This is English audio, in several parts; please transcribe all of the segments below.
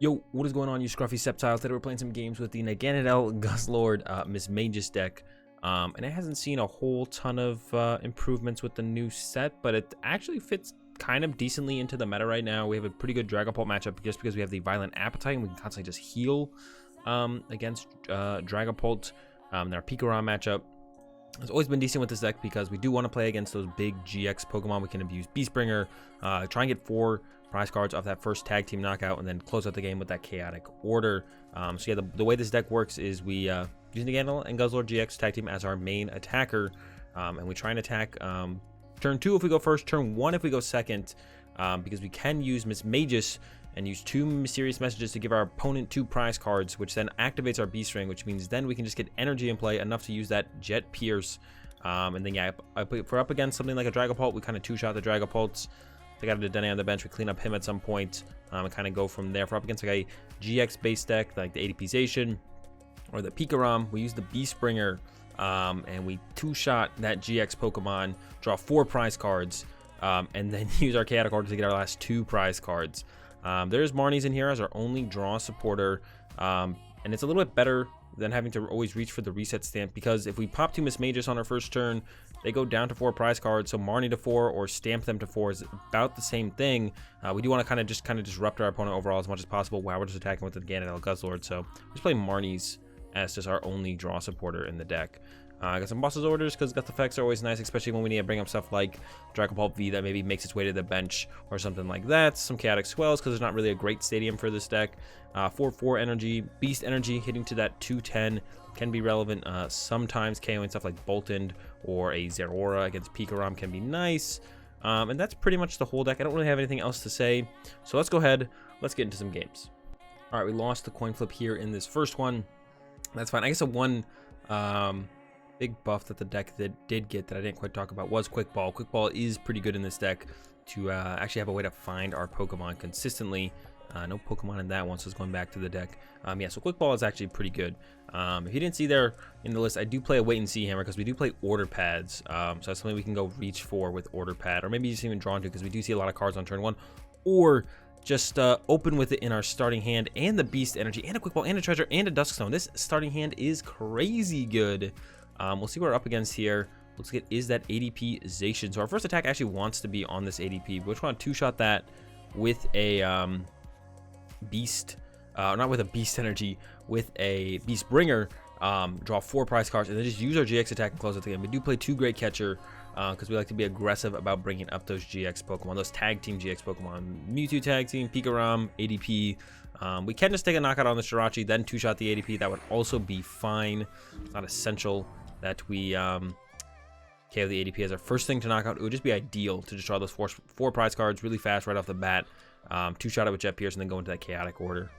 Yo, what is going on, you scruffy septiles? Today we're playing some games with the Naganadel Guzzlord Mismagius deck. And it hasn't seen a whole ton of improvements with the new set, but it actually fits kind of decently into the meta right now. We have a pretty good Dragapult matchup just because we have the Violent Appetite and we can constantly just heal against Dragapult. Our Pokégear matchup has always been decent with this deck because we do want to play against those big GX Pokemon. We can abuse Beast Bringer, try and get 4 prize cards off that first tag team knockout, and then close out the game with that chaotic order. So yeah, the way this deck works is we use Naganadel and Guzzlord-GX tag team as our main attacker, and we try and attack turn 2 if we go first, turn 1 if we go second, because we can use Mismagius and use 2 mysterious messages to give our opponent 2 prize cards, which then activates our Beast Ring, which means then we can just get energy in play enough to use that Jet Pierce. And then yeah, if we're up against something like a Dragapult, we kind of 2-shot the Dragapults. They got a Dedenne on the bench, we clean up him at some point, and kind of go from there. If we're up against like a GX base deck like the ADP Zacian or the Pokégear, we use the Beast Bringer, and we 2-shot that GX Pokemon, draw 4 prize cards, and then use our chaotic order to get our last 2 prize cards. There's Marnie's in here as our only draw supporter, and it's a little bit better than having to always reach for the reset stamp, because if we pop 2 Mismagius on our first turn, they go down to 4 prize cards, so Marnie to 4 or stamp them to 4 is about the same thing. We do want to kind of disrupt our opponent overall as much as possible while we're just attacking with the Naganadel Guzzlord, so we just play Marnie's as just our only draw supporter in the deck. I got some boss's orders because Gust effects are always nice, especially when we need to bring up stuff like Dragapult V that maybe makes its way to the bench or something like that. Some Chaotic Swells because there's not really a great stadium for this deck. 4/4 energy, Beast Energy hitting to that 210 can be relevant. Sometimes KOing stuff like Boltund or a Zeraora against Pokégear can be nice. And that's pretty much the whole deck. I don't really have anything else to say. So let's go ahead. Let's get into some games. All right, we lost the coin flip here in this first one. That's fine. I guess one big buff that the deck did get that I didn't quite talk about was Quick Ball. Quick Ball is pretty good in this deck to actually have a way to find our Pokemon consistently. No Pokemon in that one, so it's going back to the deck. Yeah, so Quick Ball is actually pretty good. If you didn't see there in the list, I do play a Wait and See Hammer because we do play Order Pads. So that's something we can go reach for with Order Pad, or maybe just even draw into because we do see a lot of cards on turn 1. Or just open with it in our starting hand, and the Beast Energy, and a Quick Ball, and a Treasure, and a Dusk Stone. This starting hand is crazy good. We'll see what we're up against here. Looks like it is that ADP Zacian. So our first attack actually wants to be on this ADP. We just want to 2-shot that with a Beast, not with a Beast Energy, with a Beast Bringer. Draw 4 prize cards, and then just use our GX attack and close out the game. We do play 2 Great Catcher because we like to be aggressive about bringing up those GX Pokemon, those tag team GX Pokemon. Mewtwo tag team, Pokégear, ADP. We can just take a knockout on the Jirachi, then 2-shot the ADP. That would also be fine. It's not essential that we KO the ADP as our first thing to knock out. It would just be ideal to just draw those 4 prize cards really fast right off the bat. 2-shot it with Jet Pierce and then go into that chaotic order.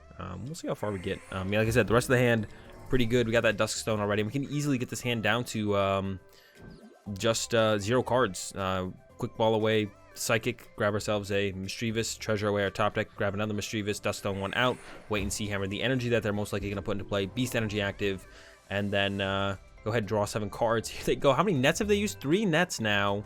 We'll see how far we get. Yeah, like I said, the rest of the hand pretty good. We got that Dusk Stone already. We can easily get this hand down to just 0 cards. Quick Ball away, Psychic, grab ourselves a Misdreavus, Treasure away our top deck, grab another Misdreavus, Dusk Stone 1 out, Wait and See Hammer the energy that they're most likely going to put into play, Beast Energy active, and then go ahead and draw 7 cards. Here they go. How many nets have they used? 3 nets now.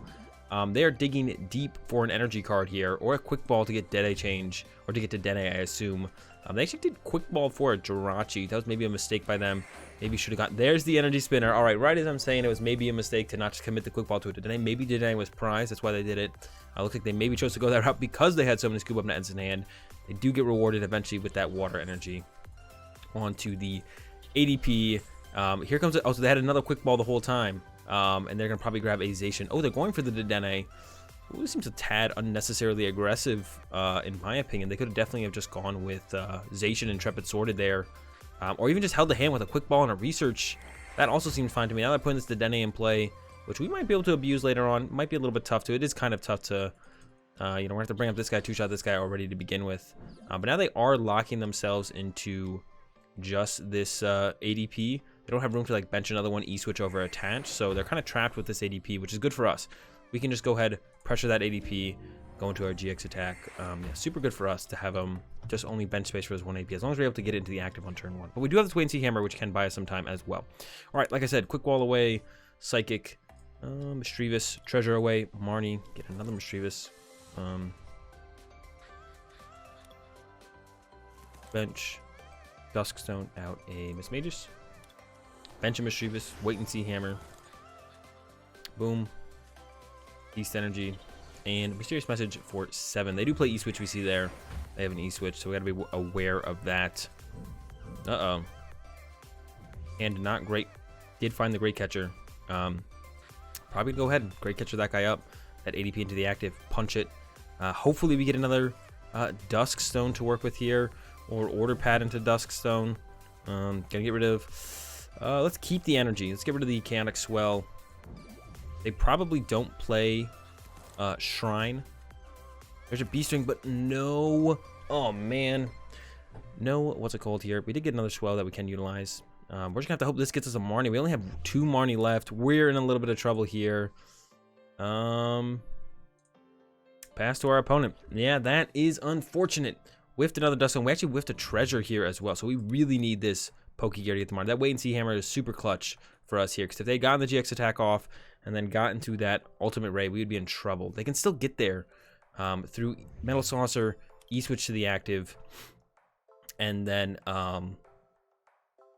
They are digging deep for an energy card here, or a Quick Ball to get Dedenne change, or to get to Dedenne, I assume. They actually did Quick Ball for a Jirachi. That was maybe a mistake by them. Maybe should have got. There's the energy spinner. All right as I'm saying, it was maybe a mistake to not just commit the Quick Ball to it. Dedenne, maybe Dedenne was prized. That's why they did it. Looks like they maybe chose to go that route because they had so many scoop up nets in hand. They do get rewarded eventually with that water energy onto the ADP. Here comes it. Oh, so they had another Quick Ball the whole time. And they're gonna probably grab a Zacian. Oh, they're going for the Dedenne. Ooh, this seems a tad unnecessarily aggressive, in my opinion. They could have definitely have just gone with Zacian Intrepid Sorted there, or even just held the hand with a Quick Ball and a Research. That also seems fine to me. Now they're putting this Dedenne in play, which we might be able to abuse later on. Might be a little bit tough to. It is kind of tough to, you know, we're gonna have to bring up this guy, 2-shot this guy already to begin with. But now they are locking themselves into just this ADP. They don't have room to like bench another one, E-switch over attach, so they're kind of trapped with this ADP, which is good for us. We can just go ahead, pressure that ADP, go into our GX attack. Yeah, super good for us to have just only bench space for this 1 ADP, as long as we're able to get into the active on turn 1. But we do have this Wait and See Hammer, which can buy us some time as well. All right, like I said, Quick Ball away, Psychic, Misdreavus, Treasure away, Marnie, get another Misdreavus. bench Dusk Stone out a Mismagius. Bench a Misdreavus. Wait and see hammer. Boom. Beast Energy. And Mysterious Message for 7. They do play E-Switch, we see there. They have an E-Switch, so we gotta be aware of that. Uh-oh. And not great. Did find the Great Catcher. Probably go ahead. Great Catcher that guy up. That ADP into the active. Punch it. Hopefully we get another Dusk Stone to work with here. Or Order Pad into Dusk Stone. Gonna get rid of... let's keep the energy. Let's get rid of the Chaotic Swell. They probably don't play Shrine. There's a Beast Ring, but no... Oh, man. No, what's it called here? We did get another Swell that we can utilize. We're just gonna have to hope this gets us a Marnie. We only have 2 Marnie left. We're in a little bit of trouble here. Pass to our opponent. Yeah, that is unfortunate. Whiffed another Dusk Stone. We actually whiffed a treasure here as well. So we really need this Pokégear to get the Marnie. That wait and see hammer is super clutch for us here. Because if they got the GX attack off and then got into that ultimate ray, we would be in trouble. They can still get there through Metal Saucer, E-Switch to the active, and then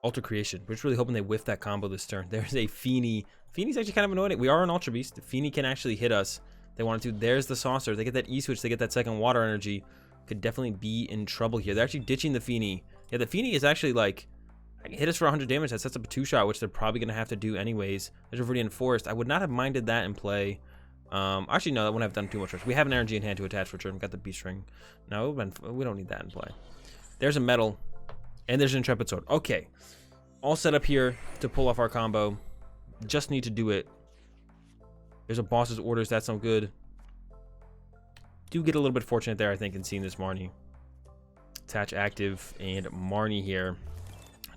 Alter Creation. We're just really hoping they whiff that combo this turn. There's a Feeny. Feeny's actually kind of annoying. We are an Ultra Beast. The Feeny can actually hit us. They wanted to. There's the Saucer. They get that E-Switch. They get that second water energy. Could definitely be in trouble here. They're actually ditching the Feeny. Yeah, the Feeny is actually like, I can hit us for 100 damage. That sets up a 2-shot, which they're probably going to have to do anyways. There's a Viridian Forest. I would not have minded that in play. Actually, no, that wouldn't have done too much. We have an energy in hand to attach for turn. We got the Beast Ring. No, we don't need that in play. There's a Metal. And there's an Intrepid Sword. Okay. All set up here to pull off our combo. Just need to do it. There's a Boss's Orders. That's no good. Do get a little bit fortunate there, I think, in seeing this Marnie. Attach active and Marnie here.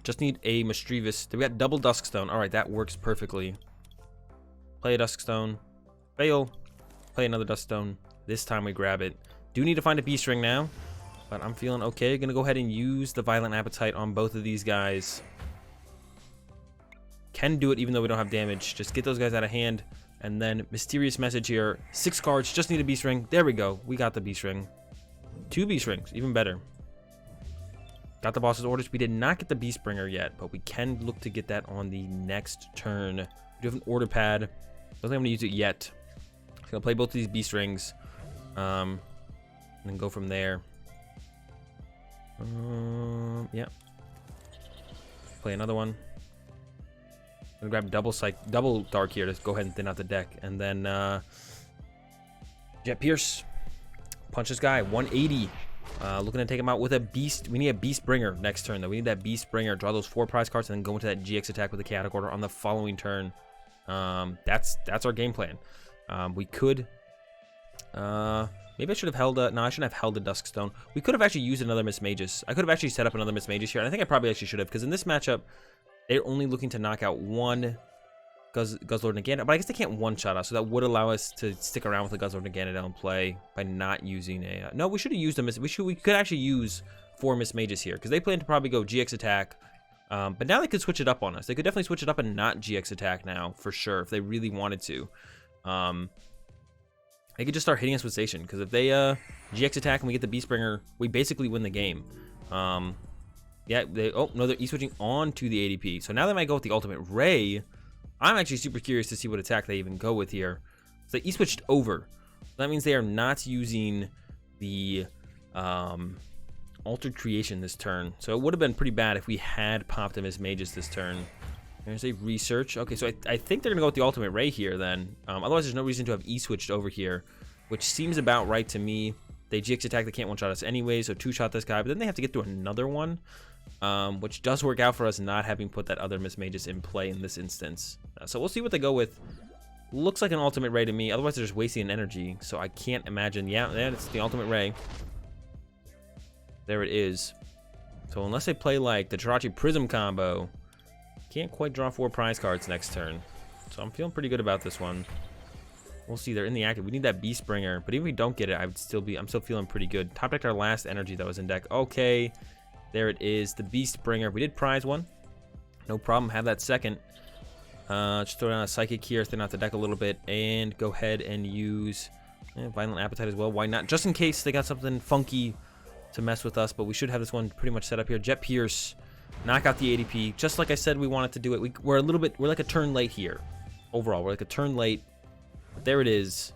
Just need a Misdreavus. We got double Dusk Stone. All right, that works perfectly. Play a Dusk Stone. Fail. Play another Dusk Stone. This time we grab it. Do need to find a Beast Ring now, but I'm feeling okay. Gonna go ahead and use the Violent Appetite on both of these guys. Can do it even though we don't have damage. Just get those guys out of hand. And then Mysterious Message here. 6 cards. Just need a Beast Ring. There we go. We got the Beast Ring. 2 Beast Rings. Even better. Got the Boss's Orders. We did not get the Beast Bringer yet, but we can look to get that on the next turn. We do have an Order Pad. Don't think I'm going to use it yet. I'm going to play both of these Beast Rings. And then go from there. Yeah. Play another one. I'm gonna grab double Dark here to go ahead and thin out the deck, and then Jet Pierce, punch this guy. 180. Looking to take him out with a Beast. We need a Beast Bringer next turn though. We need that Beast Bringer. Draw those 4 prize cards and then go into that GX attack with the Chaotic Order on the following turn. That's our game plan. We could. Maybe I should have held a... No, I shouldn't have held a Dusk Stone. We could have actually used another Mismagius. I could have actually set up another Mismagius here. And I think I probably actually should have, because in this matchup, they're only looking to knock out one Guzzlord Naganadel, but I guess they can't one-shot us, so that would allow us to stick around with the Guzzlord Naganadel in play by not using a... no, we should have used a we could actually use 4 Mismagius here, because they plan to probably go GX attack, but now they could switch it up on us. They could definitely switch it up and not GX attack now, for sure, if they really wanted to. They could just start hitting us with Zacian, because if they GX attack and we get the Beast Bringer, we basically win the game. Yeah, they're E-switching on to the ADP. So now they might go with the Ultimate Ray. I'm actually super curious to see what attack they even go with here. So they E-switched over. That means they are not using the Altered Creation this turn. So it would have been pretty bad if we had popped a Mismagius this turn. There's a Research. Okay, so I think they're going to go with the Ultimate Ray here then. Otherwise, there's no reason to have E-switched over here, which seems about right to me. They GX attack, they can't one-shot us anyway, so 2-shot this guy, but then they have to get through another one, which does work out for us not having put that other Mismagius in play in this instance. So we'll see what they go with. Looks like an Ultimate Ray to me, otherwise they're just wasting energy, so I can't imagine. Yeah, it's the Ultimate Ray. There it is. So unless they play like the Jirachi Prism combo, can't quite draw 4 prize cards next turn. So I'm feeling pretty good about this one. We'll see. They're in the active. We need that Beast Bringer, but even if we don't get it, I'm still feeling pretty good. Top decked our last energy that was in deck. Okay, there it is, the Beast Bringer. We did prize one, no problem. Have that second. Just throw down a Psychic here, thin out the deck a little bit, and go ahead and use Violent Appetite as well. Why not? Just in case they got something funky to mess with us, but we should have this one pretty much set up here. Jet Pierce, knock out the ADP, just like I said we wanted to do it. We're a little bit, we're like a turn late here. Overall, we're like a turn late. But there it is.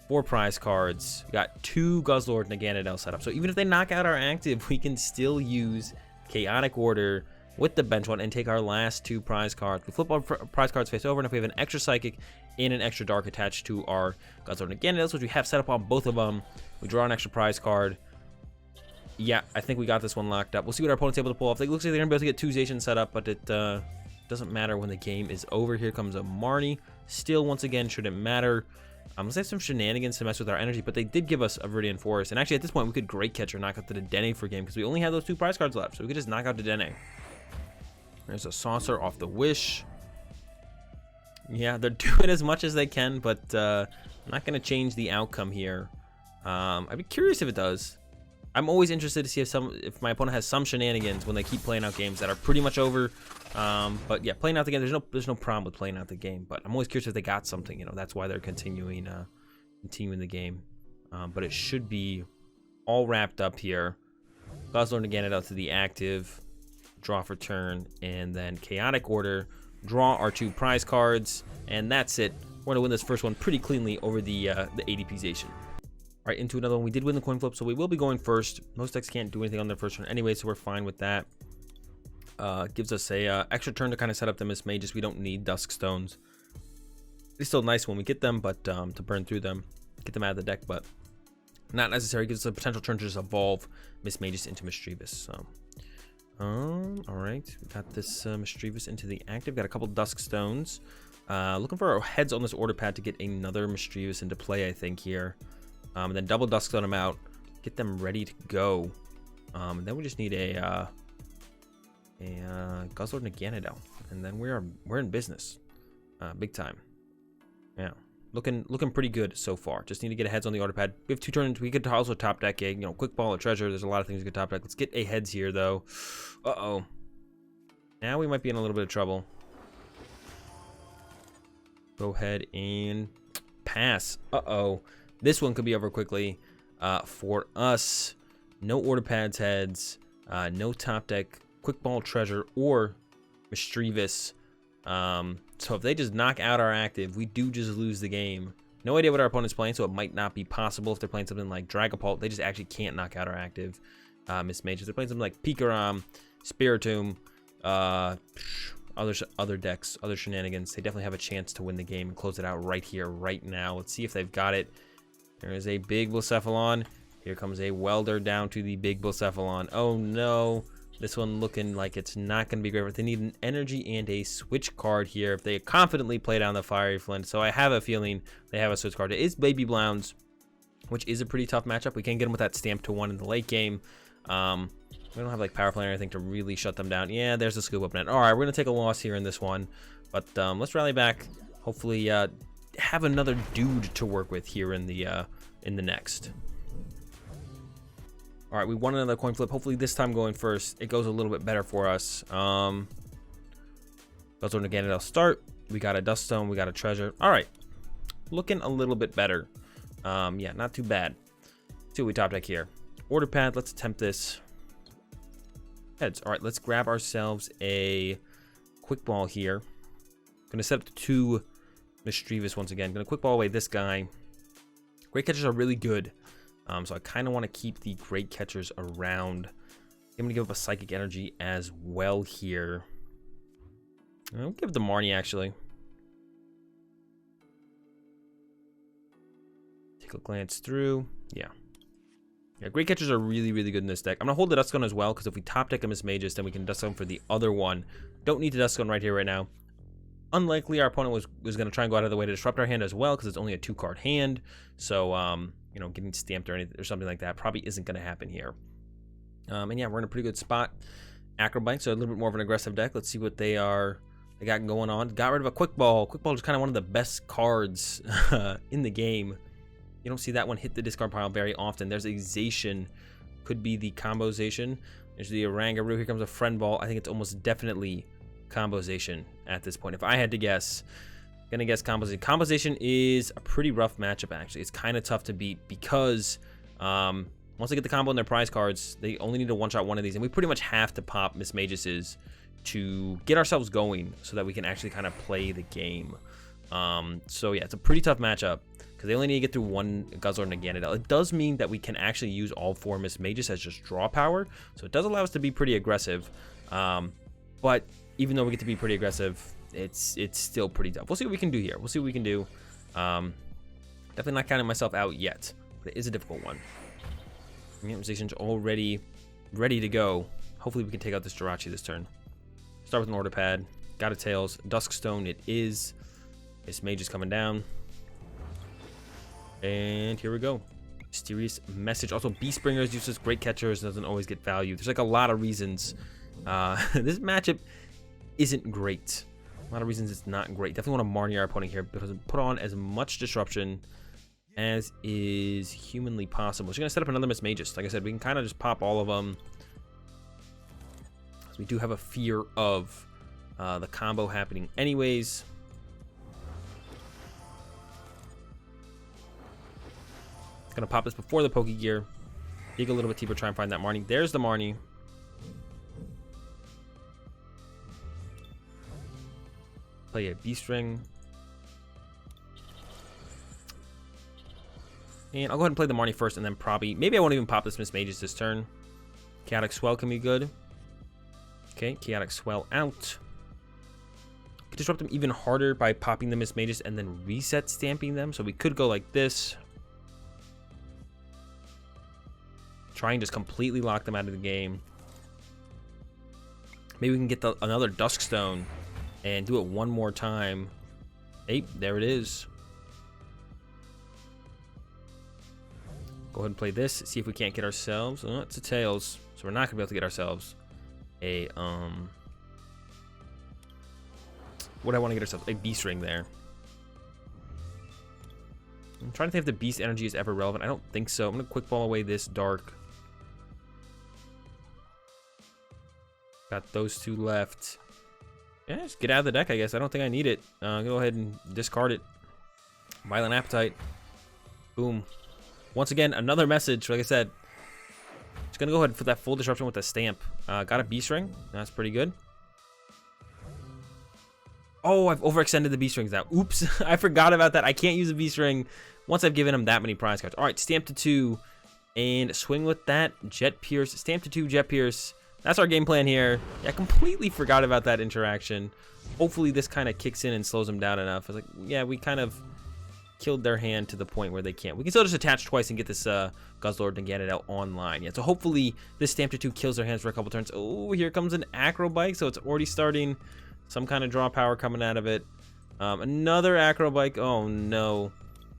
4 prize cards. We got 2 Guzzlord Naganadel set up. So even if they knock out our active, we can still use Chaotic Order with the bench one and take our last 2 prize cards. We flip our prize cards face over, and if we have an extra Psychic and an extra Dark attached to our Guzzlord Naganadels, which we have set up on both of them, we draw an extra prize card. Yeah, I think we got this one locked up. We'll see what our opponent's able to pull off. It looks like they're going to be able to get 2 Zacian set up, but it doesn't matter when the game is over. Here comes a Marnie. Still, once again, shouldn't matter. Let's have some shenanigans to mess with our energy, but they did give us a Viridian Forest. And actually, at this point, we could Great Catcher, knock out the Dedenne for game, because we only have those 2 prize cards left, so we could just knock out Dedenne. There's a Saucer off the Wish. Yeah, they're doing as much as they can, but I'm not going to change the outcome here. I'd be curious if it does. I'm always interested to see if my opponent has some shenanigans when they keep playing out games that are pretty much over. But yeah, playing out the game, there's no problem with playing out the game. But I'm always curious if they got something. You know, that's why they're continuing the game. But it should be all wrapped up here. Guzzlord Naganadel to the active, draw for turn, and then Chaotic Order, draw our 2 prize cards, and that's it. We're gonna win this first one pretty cleanly over the ADP Zacian. All right, into another one. We did win the coin flip, so we will be going first. Most decks can't do anything on their first turn anyway, so we're fine with that. Gives us a extra turn to kind of set up the Mismagius. We don't need Dusk Stones. It's still nice when we get them, but to burn through them, get them out of the deck, but not necessary. Gives us a potential turn to just evolve Mismagius into Misdreavus. So, all right, we got this Misdreavus into the active. Got a couple Dusk Stones. Looking for our heads on this order pad to get another Misdreavus into play, I think, here. And then double Dusk Stone them out, get them ready to go. And then we just need a Guzzlord Naganadel, and then we're in business, big time. Yeah, looking pretty good so far. Just need to get a heads on the order pad. We have 2 turns. We could also top deck a quick ball or treasure. There's a lot of things we could top deck. Let's get a heads here though. Now we might be in a little bit of trouble. Go ahead and pass. This one could be over quickly for us. No order pads heads, no top deck, quick ball treasure, or Misdreavus. So if they just knock out our active, we do just lose the game. No idea what our opponent's playing, so it might not be possible if they're playing something like Dragapult. They just actually can't knock out our active Mismagius. They're playing something like Pikarom, Spiritomb, other decks, other shenanigans. They definitely have a chance to win the game and close it out right here, right now. Let's see if they've got it. There is a big Blacephalon. Here comes a Welder down to the big Blacephalon. Oh no, this one looking like it's not going to be great. But they need an energy and a switch card here if they confidently play down the Fiery Flint. So I have a feeling they have a switch card. It is Baby Blounds, which is a pretty tough matchup. We can get them with that stamp to 1 in the late game. We don't have like Power Play or anything to really shut them down. Yeah, there's the Scoop Up Net. All right, we're going to take a loss here in this one. But let's rally back. Hopefully have another dude to work with here in the next. All right, we won another coin flip. Hopefully this time going first, it goes a little bit better for us. Guzzlord Naganadel start. We got a Dust Stone. We got a treasure. All right, looking a little bit better. Yeah, not too bad. Let's see what we top deck here. Order pad. Let's attempt this. Heads. All right, let's grab ourselves a quick ball here. Gonna set up the 2 Misdreavus once again. Gonna quick ball away this guy. Great Catchers are really good, so I kind of want to keep the Great Catchers around. I'm gonna give up a Psychic Energy as well here. I'll give it to Marnie actually. Take a glance through. Yeah, Great Catchers are really good in this deck. I'm gonna hold the Dusk Stone as well, because if we top deck a Mismagius, then we can Dusk Stone for the other one. Don't need the Dusk Stone right here, right now. Unlikely our opponent was going to try and go out of the way to disrupt our hand as well, because it's only a 2-card hand. So, getting stamped or anything or something like that probably isn't going to happen here. And yeah, we're in a pretty good spot. Acrobite, so a little bit more of an aggressive deck. Let's see what they got going on. Got rid of a Quick Ball. Quick Ball is kind of one of the best cards in the game. You don't see that one hit the discard pile very often. There's a Zacian. Could be the Combo Zacian. There's the Orangaroo. Here comes a Friend Ball. I think it's almost definitely Combo Zacian at this point. If I had to guess, gonna guess Combo Zacian. Combo Zacian is a pretty rough matchup actually. It's kind of tough to beat because once they get the combo in their prize cards, they only need to one-shot one of these. And we pretty much have to pop Mismagius's to get ourselves going so that we can actually kind of play the game. So yeah, it's a pretty tough matchup because they only need to get through one Guzzlord and Naganadel. It does mean that we can actually use all 4 Mismagius as just draw power. So it does allow us to be pretty aggressive. But even though we get to be pretty aggressive, it's still pretty tough. We'll see what we can do here. We'll see what we can do. Definitely not counting myself out yet, but it is a difficult one. Zacian's already ready to go. Hopefully we can take out this Jirachi this turn. Start with an Order Pad. Got a Tails. Dusk Stone it is. Mismagius coming down. And here we go. Mysterious Message. Also, Beast Bringer is useless. Great Catchers doesn't always get value. There's like a lot of reasons. This matchup isn't great. A lot of reasons it's not great. Definitely want to Marnie our opponent here because put on as much disruption as is humanly possible. She's going to set up another Mismagius. Like I said, we can kind of just pop all of them. So we do have a fear of the combo happening anyways. Going to pop this before the Pokégear. Dig a little bit deeper, try and find that Marnie. There's the Marnie. Play a Beast Ring. And I'll go ahead and play the Marnie first, and then probably... Maybe I won't even pop this Mismagius this turn. Chaotic Swell can be good. Okay, Chaotic Swell out. Could disrupt them even harder by popping the Mismagius and then reset stamping them. So we could go like this. Try and just completely lock them out of the game. Maybe we can get another Dusk Stone and do it one more time. Hey, there it is. Go ahead and play this. See if we can't get ourselves. Oh, it's a Tails, so we're not gonna be able to get ourselves a what do I want to get ourselves? A Beast Ring there. I'm trying to think if the Beast Energy is ever relevant. I don't think so. I'm gonna quick ball away this Dark. Got those 2 left. Yeah, just get out of the deck, I guess. I don't think I need it. Go ahead and discard it. Violent Appetite. Boom. Once again, another message. Like I said, just gonna go ahead and put that full disruption with the stamp. Got a Beast Ring. That's pretty good. Oh, I've overextended the Beast Rings now. Oops, I forgot about that. I can't use a Beast Ring once I've given him that many prize cards. All right, stamp to 2 and swing with that Jet Pierce. Stamp to 2, Jet Pierce. That's our game plan here. Yeah, I completely forgot about that interaction. Hopefully this kind of kicks in and slows them down enough. I was like, yeah, we kind of killed their hand to the point where they can't. We can still just attach twice and get this Guzzlord and Naganadel online. Yeah, so hopefully this stamp to 2 kills their hands for a couple turns. Oh, here comes an Acro Bike, so it's already starting. Some kind of draw power coming out of it. Another Acro Bike. Oh no,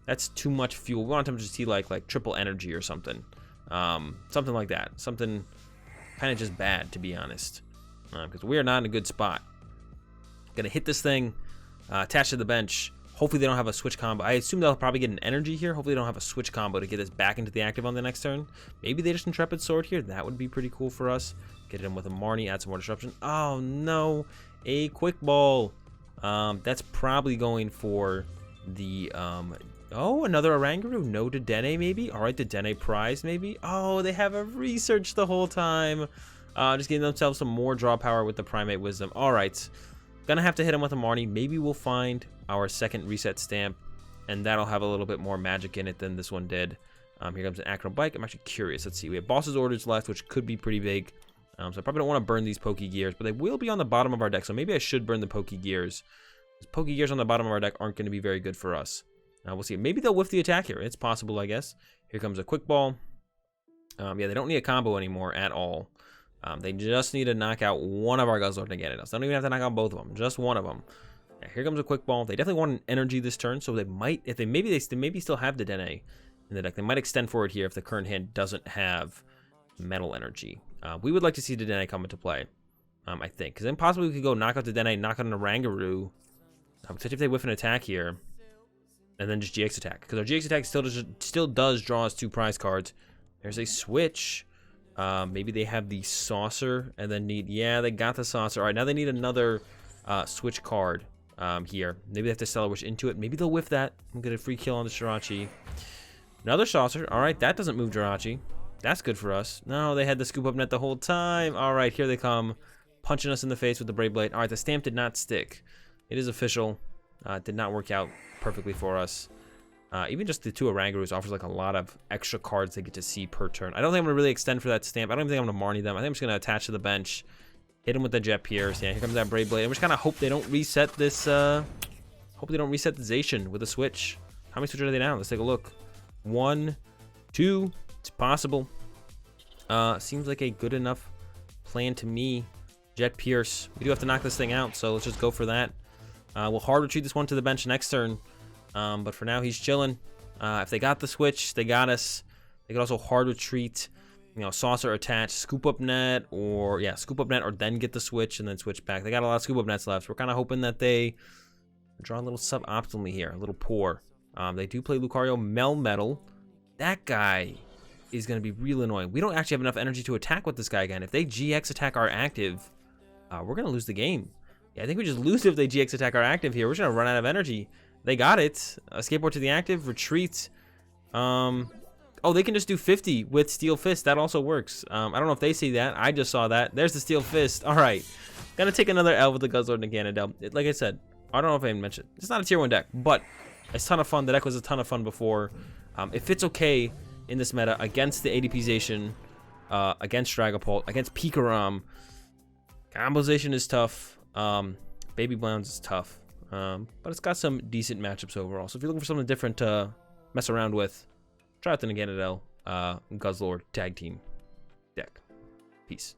that's too much fuel. We want them to see like triple energy or something. Something like that. Something kind of just bad, to be honest, because we are not in a good spot. Gonna hit this thing, attach to the bench. Hopefully they don't have a switch combo. I assume they'll probably get an energy here. Hopefully they don't have a switch combo to get this back into the active on the next turn. Maybe they just Intrepid Sword here. That would be pretty cool for us. Get in with a Marnie, add some more disruption. Oh no, a quick ball. That's probably going for the oh, another Oranguru. No to Dene, maybe. All right, the Dene prize, maybe. Oh, they have a research the whole time. Just getting themselves some more draw power with the Primate Wisdom. All right, gonna have to hit him with a Marnie. Maybe we'll find our second reset stamp, and that'll have a little bit more magic in it than this one did. Here comes an Acro Bike. I'm actually curious. Let's see. We have Boss's Orders left, which could be pretty big. So I probably don't want to burn these Pokégears, but they will be on the bottom of our deck. So maybe I should burn the Pokégears. Pokégears on the bottom of our deck aren't going to be very good for us. We'll see. Maybe they'll whiff the attack here. It's possible, I guess. Here comes a quick ball. Yeah, they don't need a combo anymore at all. They just need to knock out one of our Guzzlord and Naganadel. So they don't even have to knock out both of them. Just one of them. Yeah, here comes a quick ball. They definitely want an energy this turn, so they might, if they maybe still have the Dene in the deck. They might extend forward here if the current hand doesn't have metal energy. We would like to see the Dene come into play, I think, because then possibly we could go knock out the Dene, knock out an Oranguru, especially if they whiff an attack here, and then just GX attack, because our GX attack still does draw us 2 prize cards. There's a switch. Maybe they have the Saucer and then need, yeah, they got the Saucer. All right, now they need another switch card here. Maybe they have to Stellar Wish into it. Maybe they'll whiff that and get a free kill on the Jirachi. Another Saucer. All right, that doesn't move Jirachi. That's good for us. No, they had the scoop up net the whole time. All right, here they come, punching us in the face with the Brave Blade. All right, the stamp did not stick. It is official. It did not work out perfectly for us. Even just the 2 Orangaroos offers like a lot of extra cards they get to see per turn. I don't think I'm gonna really extend for that stamp. I don't even think I'm gonna Marnie them. I think I'm just gonna attach to the bench, hit him with the Jet Pierce. Yeah, here comes that Brave Blade. And we just kind of hope they don't reset this. Hope they don't reset the Zacian with a switch. How many switches are they down? Let's take a look. 1, 2. It's possible. Seems like a good enough plan to me. Jet Pierce. We do have to knock this thing out, so let's just go for that. We'll hard retreat this one to the bench next turn. But for now, he's chilling. If they got the switch, they got us. They could also hard retreat, you know, saucer attach, scoop up net, or yeah, scoop up net, or then get the switch and then switch back. They got a lot of scoop up nets left. We're kind of hoping that they draw a little suboptimally here, a little poor. They do play Lucario Melmetal. That guy is going to be real annoying. We don't actually have enough energy to attack with this guy again. If they GX attack our active, we're going to lose the game. Yeah, I think we just lose if they GX attack our active here. We're just going to run out of energy. They got it. Skateboard to the active, retreat. Oh, they can just do 50 with Steel Fist. That also works. I don't know if they see that. I just saw that. There's the Steel Fist. All right. Gonna take another L with the Guzzlord Naganadel. Like I said, I don't know if I even mentioned it. It's not a tier 1 deck, but it's a ton of fun. The deck was a ton of fun before. It fits okay in this meta against the ADP Zacian, against Dragapult, against Pikarom. Combozation is tough. Baby Blounds is tough. But it's got some decent matchups overall. So if you're looking for something different to mess around with, try out the Naganadel Guzzlord tag team deck. Peace.